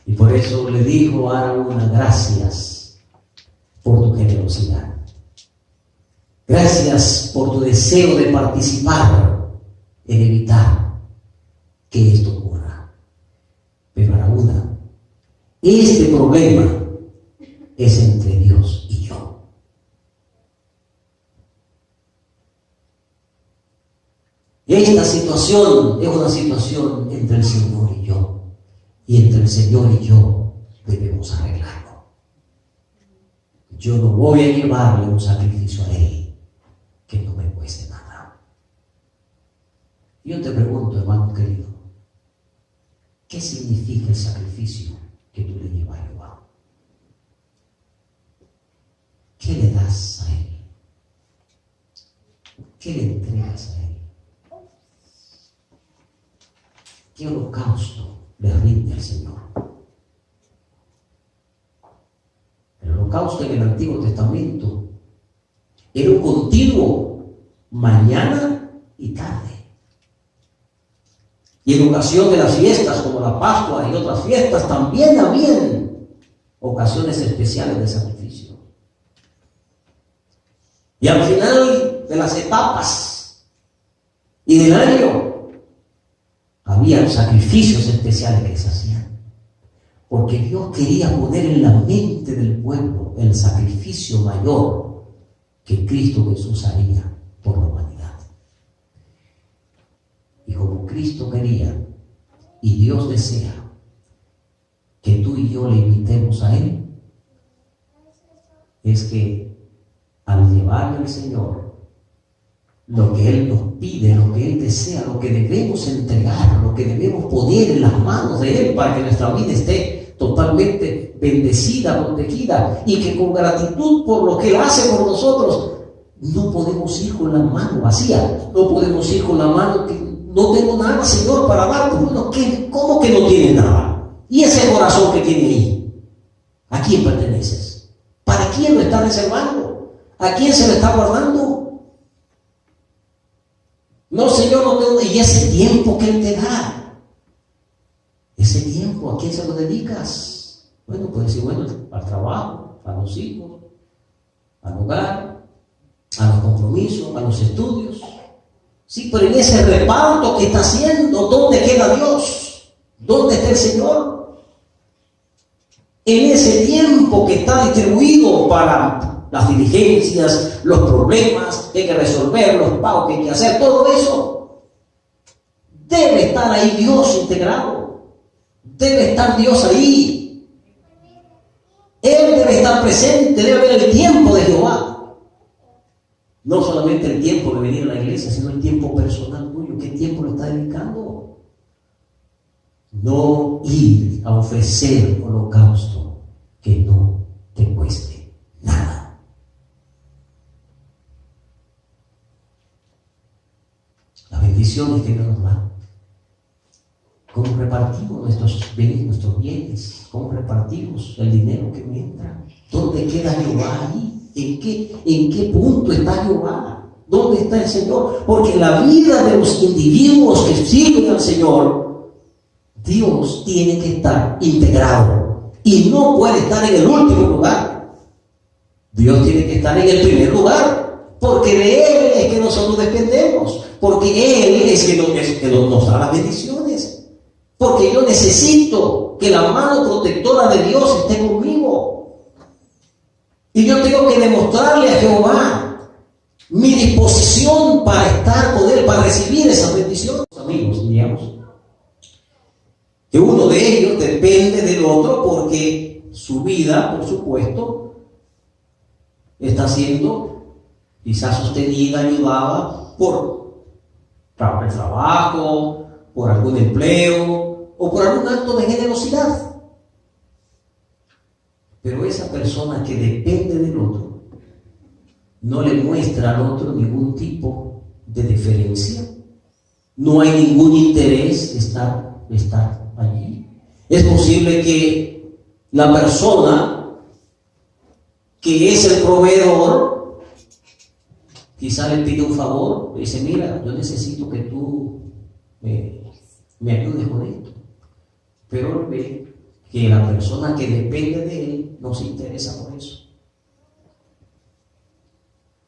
y por eso le dijo a Araúna: gracias por tu generosidad, gracias por tu deseo de participar en evitar que esto ocurra. Pero Araúna, este problema es entre Dios y yo. Esta situación es una situación entre el Señor y yo, y entre el Señor y yo debemos arreglarlo. Yo no voy a llevarle un sacrificio a Él que no me cueste nada. Yo te pregunto, hermano querido, ¿qué significa el sacrificio que tú le llevas a Jehová? ¿Qué le das a Él? ¿Qué le entregas a Él? ¿Qué holocausto le rinde al Señor? El holocausto en el Antiguo Testamento era un continuo, mañana y tarde. Y en ocasión de las fiestas como la Pascua y otras fiestas también habían ocasiones especiales de sacrificio. Y al final de las etapas y del año había sacrificios especiales que se hacían, porque Dios quería poner en la mente del pueblo el sacrificio mayor que Cristo Jesús haría por la humanidad. Y como Cristo quería y Dios desea que tú y yo le imitemos a Él, es que al llevarle al Señor lo que Él nos pide, lo que Él desea, lo que debemos entregar, lo que debemos poner en las manos de Él para que nuestra vida esté totalmente bendecida, protegida, y que con gratitud por lo que Él hace por nosotros, no podemos ir con la mano vacía, no podemos ir con la mano que no tengo nada, Señor, para darte. Bueno, ¿cómo que no tienes nada? ¿Y ese corazón que tiene ahí? ¿A quién perteneces? ¿Para quién lo está reservando? ¿A quién se lo está guardando? No, Señor, no tengo. Y ese tiempo que Él te da, ese tiempo, ¿a quién se lo dedicas? Bueno, puedes decir, bueno, al trabajo, a los hijos, al hogar, a los compromisos, a los estudios. Sí, pero en ese reparto que está haciendo, ¿dónde queda Dios? ¿Dónde está el Señor? En ese tiempo que está distribuido para las diligencias, los problemas que hay que resolver, los pagos que hay que hacer, todo eso, debe estar ahí Dios integrado, debe estar Dios ahí. Él debe estar presente, debe haber el tiempo de Jehová. No solamente el tiempo de venir a la iglesia, sino el tiempo personal tuyo. ¿Qué tiempo lo está dedicando? No ir a ofrecer holocausto que no te cueste nada. Las bendiciones que Dios nos da. ¿Cómo repartimos nuestros bienes? ¿Cómo repartimos el dinero que me entra? ¿Dónde queda Jehová ahí? ¿En qué punto está Jehová? ¿Dónde está el Señor? Porque en la vida de los individuos que sirven al Señor, Dios tiene que estar integrado y no puede estar en el último lugar. Dios tiene que estar en el primer lugar, porque de Él es que nosotros dependemos, porque Él es que nos da las bendiciones. porque yo necesito que la mano protectora de Dios esté conmigo. Y yo tengo que demostrarle a Jehová mi disposición para estar con Él, para recibir esa bendición. Amigos, digamos que uno de ellos depende del otro porque su vida, por supuesto, está siendo quizás sostenida, ayudada por el trabajo, por algún empleo o por algún acto de generosidad. Pero esa persona que depende del otro no le muestra al otro ningún tipo de deferencia. No hay ningún interés de estar allí. Es posible que la persona que es el proveedor quizá le pide un favor, le dice: mira, yo necesito que tú me ayudes con esto. Pero él ve que la persona que depende de él no se interesa por eso.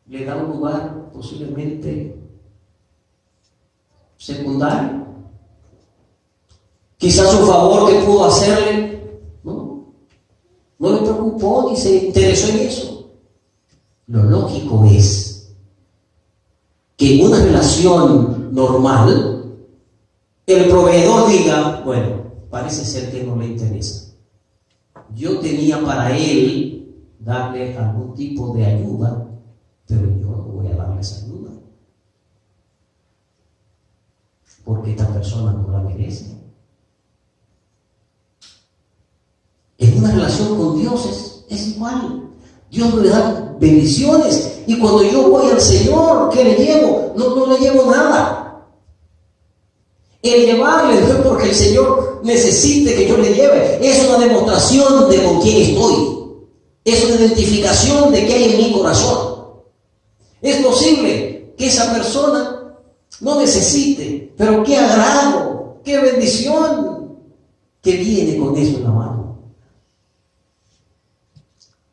Le da un lugar posiblemente secundario. Quizás un favor que pudo hacerle, no le preocupó ni se interesó en eso. Lo lógico es que en una relación normal el proveedor diga: bueno, parece ser que no le interesa. Yo tenía para él darle algún tipo de ayuda, pero yo no voy a darle esa ayuda porque esta persona no la merece. En una relación con Dios es igual. Dios le da bendiciones y cuando yo voy al Señor, ¿qué le llevo? No le llevo nada. El llevarle no es porque el Señor necesite que yo le lleve, es una demostración de con quién estoy, es una identificación de qué hay en mi corazón. Es posible que esa persona no necesite, pero qué agrado, qué bendición que viene con eso en la mano.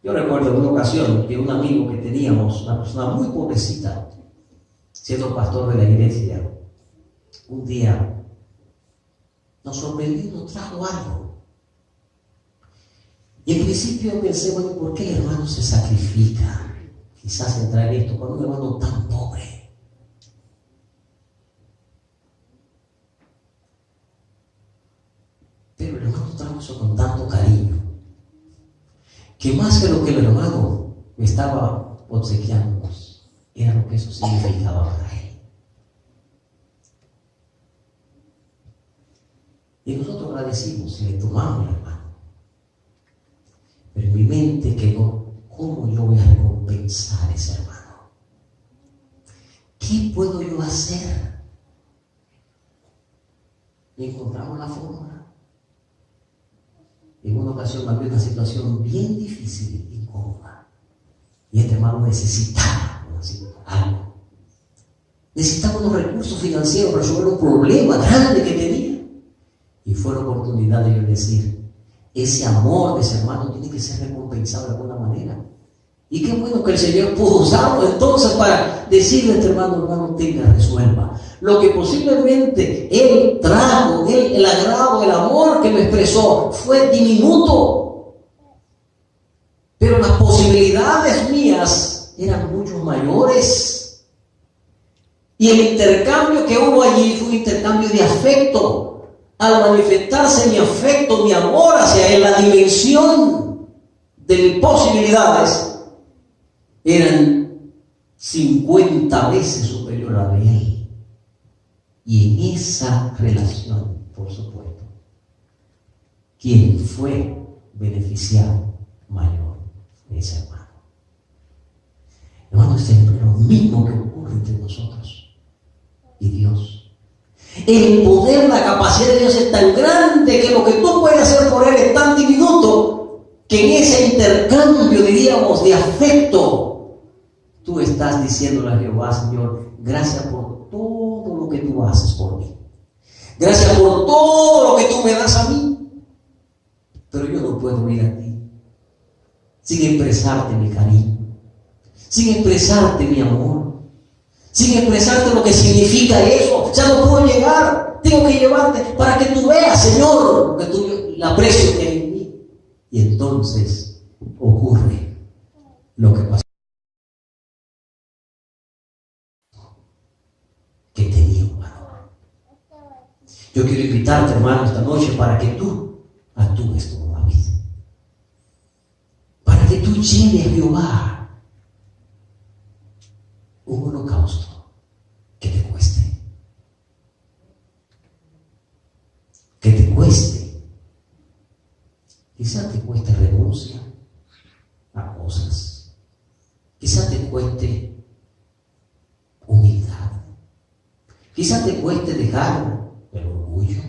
Yo recuerdo en una ocasión que un amigo que teníamos, una persona muy pobrecita, siendo pastor de la iglesia, un día nos sorprendió, nos trajo algo. Y en principio pensé: bueno, ¿por qué el hermano se sacrifica? Quizás en traer esto para un hermano tan pobre. Pero el hermano trajo eso con tanto cariño, que más que lo que el hermano estaba obsequiándonos, era lo que eso significaba para él. Y nosotros agradecimos y le tomamos la mano. Pero en mi mente quedó: ¿cómo yo voy a recompensar a ese hermano? ¿Qué puedo yo hacer? Y encontramos la forma. En una ocasión había una situación bien difícil e incómoda. Y este hermano necesitaba algo. Necesitaba unos recursos financieros para resolver un problema grande que tenía. Y fue la oportunidad de yo decir: ese amor de ese hermano tiene que ser recompensado de alguna manera. Y qué bueno que el Señor pudo usarlo entonces para decirle a este hermano, tenga, resuelva. Lo que posiblemente él trajo, el agrado, el amor que me expresó fue diminuto. Pero las posibilidades mías eran mucho mayores. Y el intercambio que hubo allí fue un intercambio de afecto. Al manifestarse mi afecto, mi amor hacia él, la dimensión de mis posibilidades eran 50 veces superior a la de él. Y en esa relación, por supuesto, quien fue beneficiado mayor es ese hermano. Hermano, es lo mismo que ocurre entre nosotros y Dios. El poder, la capacidad de Dios es tan grande que lo que tú puedes hacer por él es tan diminuto que en ese intercambio, diríamos, de afecto, tú estás diciéndole a Jehová: Señor, gracias por todo lo que tú haces por mí. Gracias por todo lo que tú me das a mí. Pero yo no puedo ir a ti sin expresarte mi cariño, sin expresarte mi amor, sin expresarte lo que significa eso. Ya no puedo llegar tengo que llevarte para que tú veas, Señor, que tú, el aprecio que hay en mí. Y entonces ocurre lo que pasó. Que tenía un valor. Yo quiero invitarte, hermano, esta noche para que tú actúes como David. Para que tú lleves a Jehová un holocausto que te cueste. Que te cueste. Quizás te cueste renuncia a cosas. Quizás te cueste humildad. Quizás te cueste dejar el orgullo.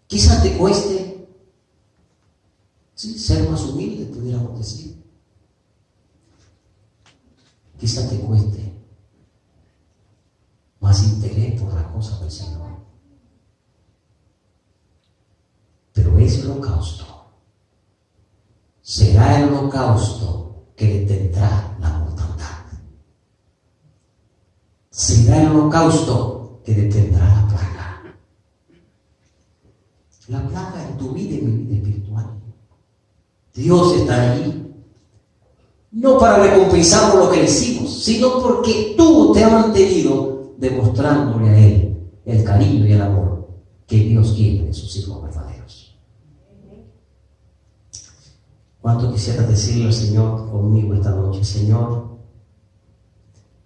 Quizás te cueste ser más humilde, pudiéramos decir. Quizás te cueste más interés por las cosas del Señor. Pero ese holocausto será el holocausto que detendrá la mortandad. Será el holocausto que detendrá la plaga. La plaga en tu vida y mi vida espiritual. Dios está allí. No para recompensar por lo que le hicimos, sino porque tú te has mantenido demostrándole a Él el cariño y el amor que Dios quiere de sus hijos verdaderos. ¿Cuánto quisiera decirle al Señor conmigo esta noche? Señor,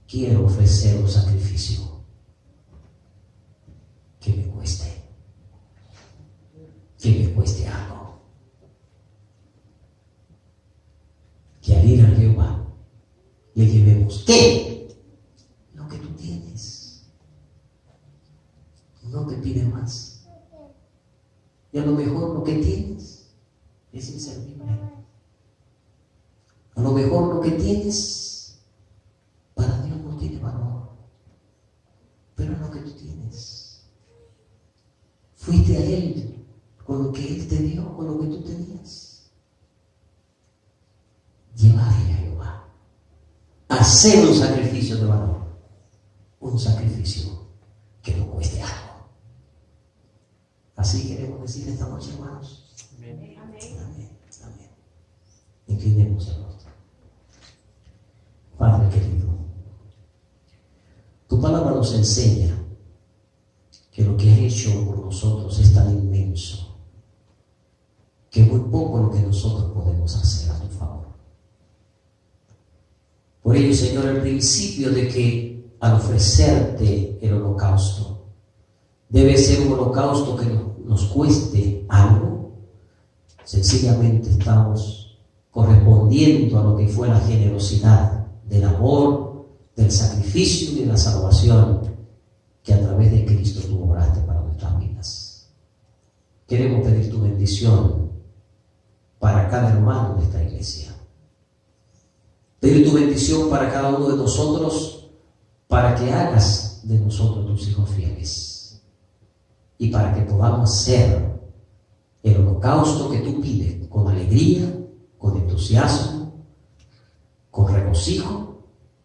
quiero ofrecer un sacrificio que me cueste algo. Que al ir a Jehová le llevemos ¿qué? Lo que tú tienes. No te pide más. Y a lo mejor lo que tienes es inservible. A lo mejor lo que tienes para Dios no tiene valor. Pero es lo que tú tienes. Fuiste a Él con lo que Él te dio, con lo que tú tenías. Llevarle a Jehová. Hacer un sacrificio de valor. Un sacrificio que no cueste algo. Así queremos decir esta noche, hermanos. Amén. Amén. Amén. Inclinemos el rostro. Padre querido, tu palabra nos enseña que lo que has hecho por nosotros es tan inmenso que muy poco lo que nosotros podemos hacer a tu favor. Por ello, Señor, el principio de que al ofrecerte el holocausto debe ser un holocausto que nos cueste algo, sencillamente estamos correspondiendo a lo que fue la generosidad del amor, del sacrificio y de la salvación que a través de Cristo tú obraste para nuestras vidas. Queremos pedir tu bendición para cada hermano de esta iglesia. Pedir tu bendición para cada uno de nosotros, para que hagas de nosotros tus hijos fieles y para que podamos hacer el holocausto que tú pides con alegría, con entusiasmo, con regocijo,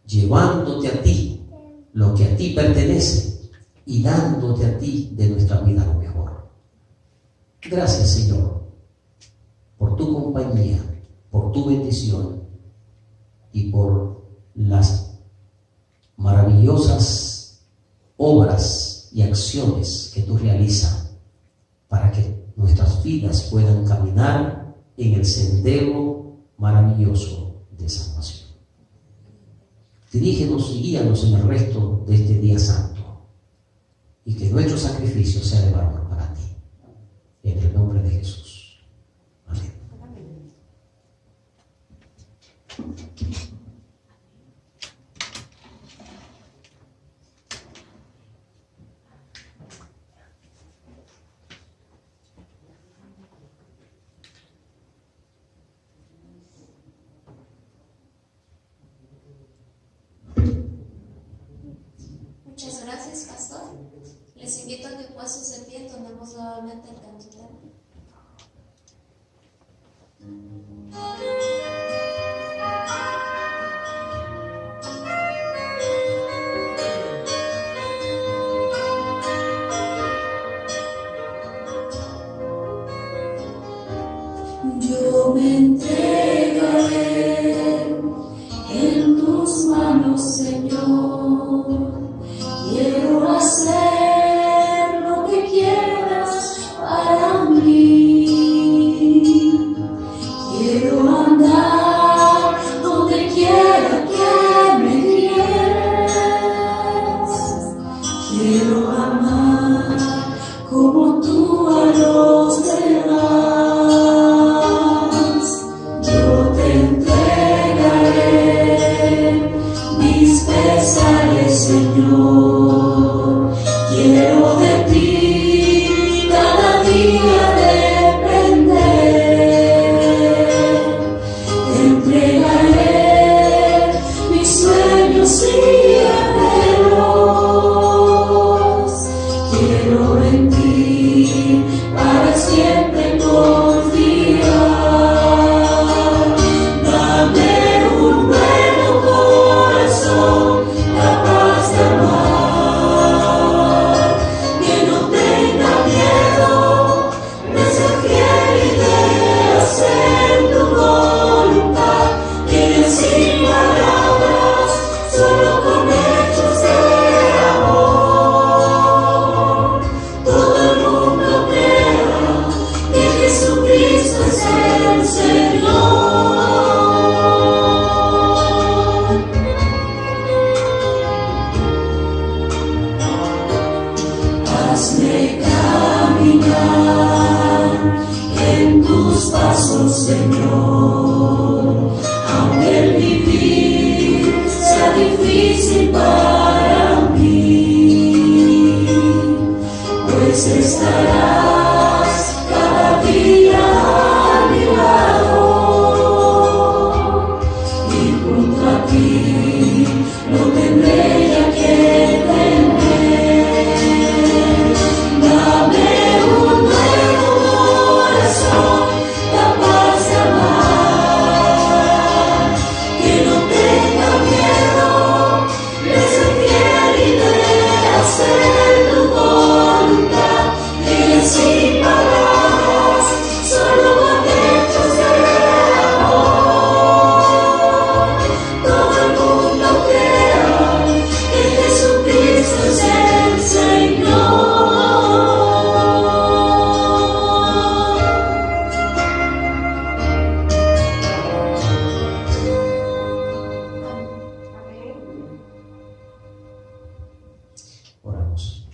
llevándote a ti lo que a ti pertenece y dándote a ti de nuestra vida lo mejor. Gracias, Señor, por tu compañía, por tu bendición y por las maravillosas obras y acciones que tú realizas para que nuestras vidas puedan caminar en el sendero maravilloso de salvación. Dirígenos y guíanos en el resto de este día santo y que nuestro sacrificio sea de valor para ti. En el nombre de Jesús. Amén. Muchas gracias, pastor. Les invito a que puesto en pie, tomemos nuevamente el canto eterno. Yo me entregaré en tus manos, Señor. Quiero hacer lo que quieras para mí. Quiero andar donde quiera que me guíes. Quiero amar como tú a los demás. Yo te entregaré mis pesares, Señor. Quiero de ti cada día depender. Te entregaré mis sueños y anhelos. Quiero en ti para siempre confiar. Dame un nuevo corazón capaz de amar, que no tenga miedo de ser fiel y de hacer tu voluntad, que sin palabras, solo con hechos de amor, todo el mundo crea que Jesucristo es el Señor. Hazme caminar en tus pasos, Señor, aunque el vivir sea difícil para mí, pues estarás cada día a mi lado, y junto a ti no tendré ya que temer. Dame un nuevo corazón capaz de amar, que no tenga miedo de ser fiel y de hacer tu voluntad, que sin palabras, solo con hechos de amor, todo el mundo crea que Jesucristo es el Señor. Oramos.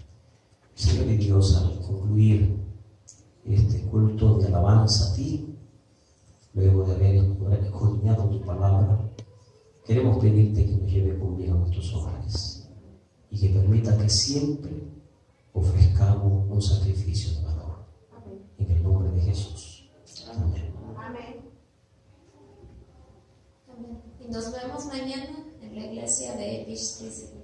Señor y Dios, al concluir este culto de alabanza a ti, luego de haber escudriñado tu palabra, queremos pedirte que nos lleve con bien a nuestros hogares y que permita que siempre ofrezcamos un sacrificio de valor. En el nombre de Jesús. Amén. Amén. Y nos vemos mañana en la iglesia de Beach Street.